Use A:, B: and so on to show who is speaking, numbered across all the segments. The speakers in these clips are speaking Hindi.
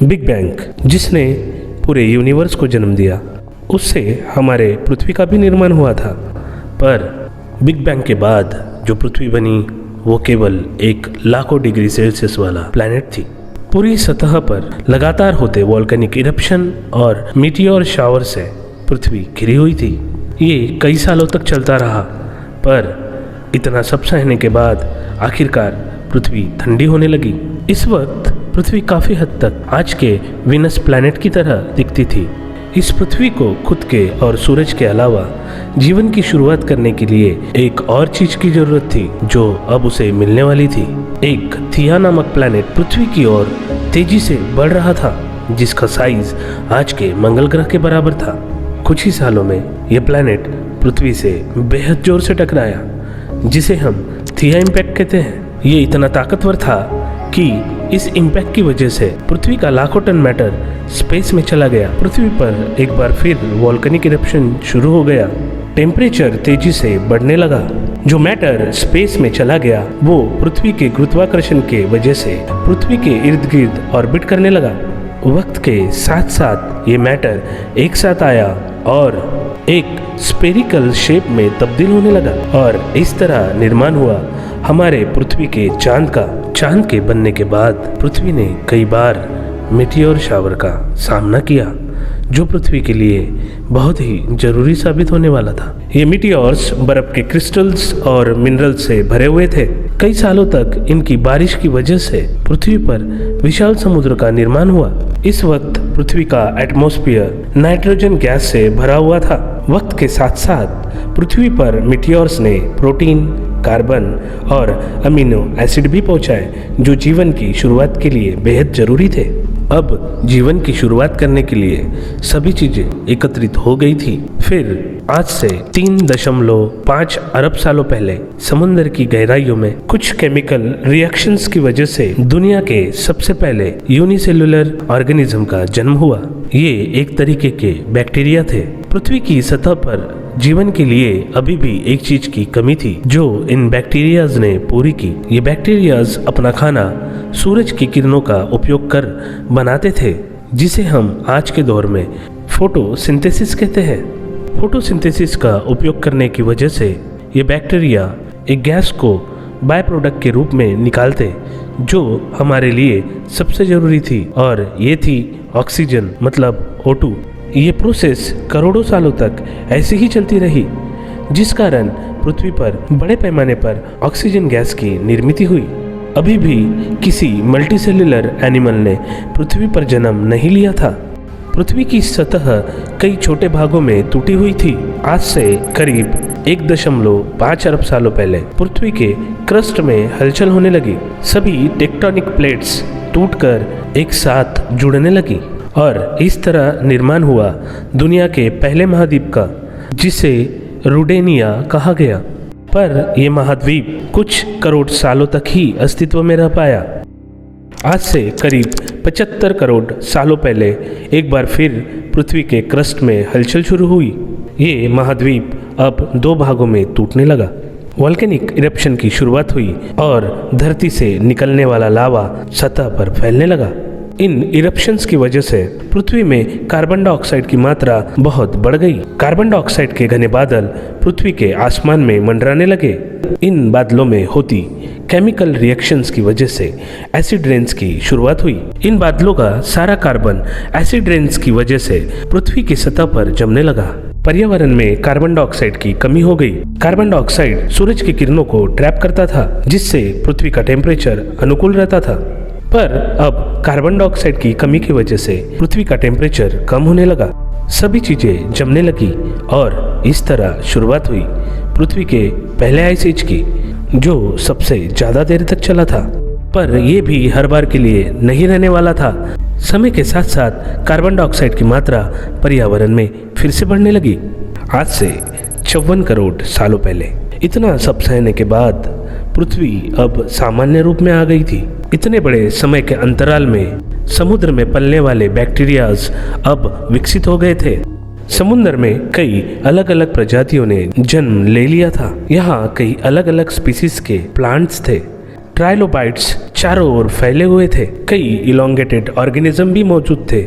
A: बिग बैंग, जिसने पूरे यूनिवर्स को जन्म दिया, उससे हमारे पृथ्वी का भी निर्माण हुआ था। पर बिग बैंग के बाद जो पृथ्वी बनी वो केवल एक लाखों डिग्री सेल्सियस वाला प्लैनेट थी। पूरी सतह पर लगातार होते वॉल्केनिक इरप्शन और मीटियोर शावर से पृथ्वी घिरी हुई थी। ये कई सालों तक चलता रहा, पर इतना सब सहने के बाद आखिरकार पृथ्वी ठंडी होने लगी। इस वक्त पृथ्वी काफ़ी हद तक आज के वीनस प्लैनेट की तरह दिखती थी। इस पृथ्वी को खुद के और सूरज के अलावा जीवन की शुरुआत करने के लिए एक और चीज की जरूरत थी, जो अब उसे मिलने वाली थी। एक थिया नामक प्लैनेट पृथ्वी की ओर तेजी से बढ़ रहा था, जिसका साइज आज के मंगल ग्रह के बराबर था। कुछ ही सालों में यह प्लैनेट पृथ्वी से बेहद जोर से टकराया, जिसे हम थिया इम्पैक्ट कहते हैं। ये इतना ताकतवर था कि इस इम्पैक्ट की वजह से पृथ्वी का लाखों टन मैटर स्पेस में चला गया। पृथ्वी पर एक बार फिर वॉल्केनिक इरप्शन शुरू हो गया। टेम्परेचर तेजी से बढ़ने लगा। जो मैटर स्पेस में चला गया वो पृथ्वी के गुरुत्वाकर्षण के वजह से पृथ्वी के इर्द गिर्द ऑर्बिट करने लगा। वक्त के साथ साथ ये मैटर एक साथ आया और एक स्फेरिकल शेप में तब्दील होने लगा, और इस तरह निर्माण हुआ हमारे पृथ्वी के चांद का। चांद के बनने के बाद पृथ्वी ने कई बार मीटियोर शावर का सामना किया, जो पृथ्वी के लिए बहुत ही जरूरी साबित होने वाला था। ये मीटियोर्स बर्फ के क्रिस्टल्स और मिनरल्स से भरे हुए थे। कई सालों तक इनकी बारिश की वजह से पृथ्वी पर विशाल समुद्र का निर्माण हुआ। इस वक्त पृथ्वी का एटमॉस्फेयर नाइट्रोजन गैस से भरा हुआ था। वक्त के साथ साथ पृथ्वी पर मीटियोर्स ने प्रोटीन, कार्बन और अमीनो एसिड भी पहुंचाए, जो जीवन की शुरुआत के लिए बेहद जरूरी थे। अब जीवन की शुरुआत करने के लिए सभी चीजें एकत्रित हो गई थी। फिर आज से 3.5 अरब सालों पहले समुद्र की गहराइयों में कुछ केमिकल रिएक्शंस की वजह से दुनिया के सबसे पहले यूनिसेलुलर ऑर्गेनिज्म का जन्म हुआ। ये एक तरीके के बैक्टीरिया थे। पृथ्वी की सतह पर जीवन के लिए अभी भी एक चीज की कमी थी, जो इन बैक्टीरियाज ने पूरी की। ये बैक्टीरियाज अपना खाना सूरज की किरणों का उपयोग कर बनाते थे, जिसे हम आज के दौर में फोटोसिंथेसिस कहते हैं। फोटोसिंथेसिस का उपयोग करने की वजह से ये बैक्टीरिया एक गैस को बाय प्रोडक्ट के रूप में निकालते, जो हमारे लिए सबसे जरूरी थी, और ये थी ऑक्सीजन, मतलब O2। ये प्रोसेस करोड़ों सालों तक ऐसी ही चलती रही, जिस कारण पृथ्वी पर बड़े पैमाने पर ऑक्सीजन गैस की निर्मित हुई। अभी भी किसी मल्टीसेल्युलर एनिमल ने पृथ्वी पर जन्म नहीं लिया था। पृथ्वी की सतह कई छोटे भागों में टूटी हुई थी। आज से करीब 1.5 अरब सालों पहले पृथ्वी के क्रस्ट में हलचल होने लगी। सभी टेक्टोनिक प्लेट्स टूटकर एक साथ जुड़ने लगी, और इस तरह निर्माण हुआ दुनिया के पहले महाद्वीप का, जिसे रुडेनिया कहा गया। पर यह महाद्वीप कुछ करोड़ सालों तक ही अस्तित्व में रह पाया। आज से करीब 75 करोड़ सालों पहले एक बार फिर पृथ्वी के क्रस्ट में हलचल शुरू हुई। ये महाद्वीप अब 2 भागों में टूटने लगा। वॉल्केनिक इरप्शन की शुरुआत हुई और धरती से निकलने वाला लावा सतह पर फैलने लगा। इन इरप्शंस की वजह से पृथ्वी में कार्बन डाइऑक्साइड की मात्रा बहुत बढ़ गई। कार्बन डाइऑक्साइड के घने बादल पृथ्वी के आसमान में मंडराने लगे। इन बादलों में होती केमिकल रिएक्शंस की वजह से एसिड रेन्स की शुरुआत हुई। इन बादलों का सारा कार्बन एसिड रेन्स की वजह से पृथ्वी की सतह पर जमने लगा। पर्यावरण में कार्बन डाइऑक्साइड की कमी हो गई। कार्बन डाइऑक्साइड सूरज की किरणों को ट्रैप करता था, जिससे पृथ्वी का टेम्परेचर अनुकूल रहता था। पर अब कार्बन डाइऑक्साइड की कमी की वजह से पृथ्वी का टेम्परेचर कम होने लगा। सभी चीजें जमने लगी, और इस तरह शुरुआत हुई पृथ्वी के पहले आइस एज की, जो सबसे ज्यादा देर तक चला था। पर यह भी हर बार के लिए नहीं रहने वाला था। समय के साथ साथ कार्बन डाइऑक्साइड की मात्रा पर्यावरण में फिर से बढ़ने लगी। आज से 54 करोड़ सालों पहले इतना सब सहने के बाद पृथ्वी अब सामान्य रूप में आ गई थी। इतने बड़े समय के अंतराल में समुद्र में पलने वाले बैक्टीरियाज अब विकसित हो गए थे। समुद्र में कई अलग अलग प्रजातियों ने जन्म ले लिया था। यहाँ कई अलग अलग स्पीसीज के प्लांट्स थे। ट्राइलोबाइट्स चारों ओर फैले हुए थे। कई इलोंगेटेड ऑर्गेनिज्म भी मौजूद थे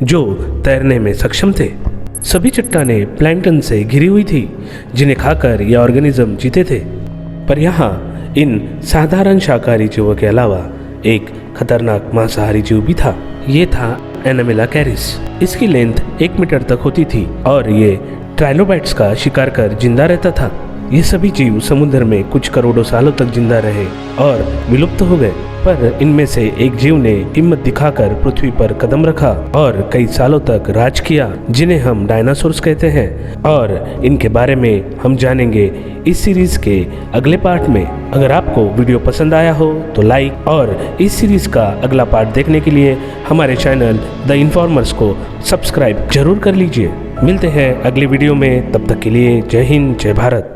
A: जो तैरने में सक्षम थे। सभी चट्टानें प्लैंकटन से घिरी हुई थी जिन्हें खाकर ये ऑर्गेनिज्म जीते थे। पर यहाँ इन साधारण शाकाहारी जीवों के अलावा एक खतरनाक मांसाहारी जीव भी था। ये था एनामेला कैरिस। इसकी लेंथ 1 मीटर तक होती थी और ये ट्राइलोबाइट्स का शिकार कर जिंदा रहता था। ये सभी जीव समुद्र में कुछ करोड़ों सालों तक जिंदा रहे और विलुप्त हो गए, पर इनमें से एक जीव ने हिम्मत दिखाकर पृथ्वी पर कदम रखा और कई सालों तक राज किया, जिन्हें हम डायनासोर्स कहते हैं। और इनके बारे में हम जानेंगे इस सीरीज के अगले पार्ट में। अगर आपको वीडियो पसंद आया हो तो लाइक, और इस सीरीज का अगला पार्ट देखने के लिए हमारे चैनल द इन्फॉर्मर्स को सब्सक्राइब जरूर कर लीजिए। मिलते हैं अगली वीडियो में, तब तक के लिए जय हिंद, जय भारत।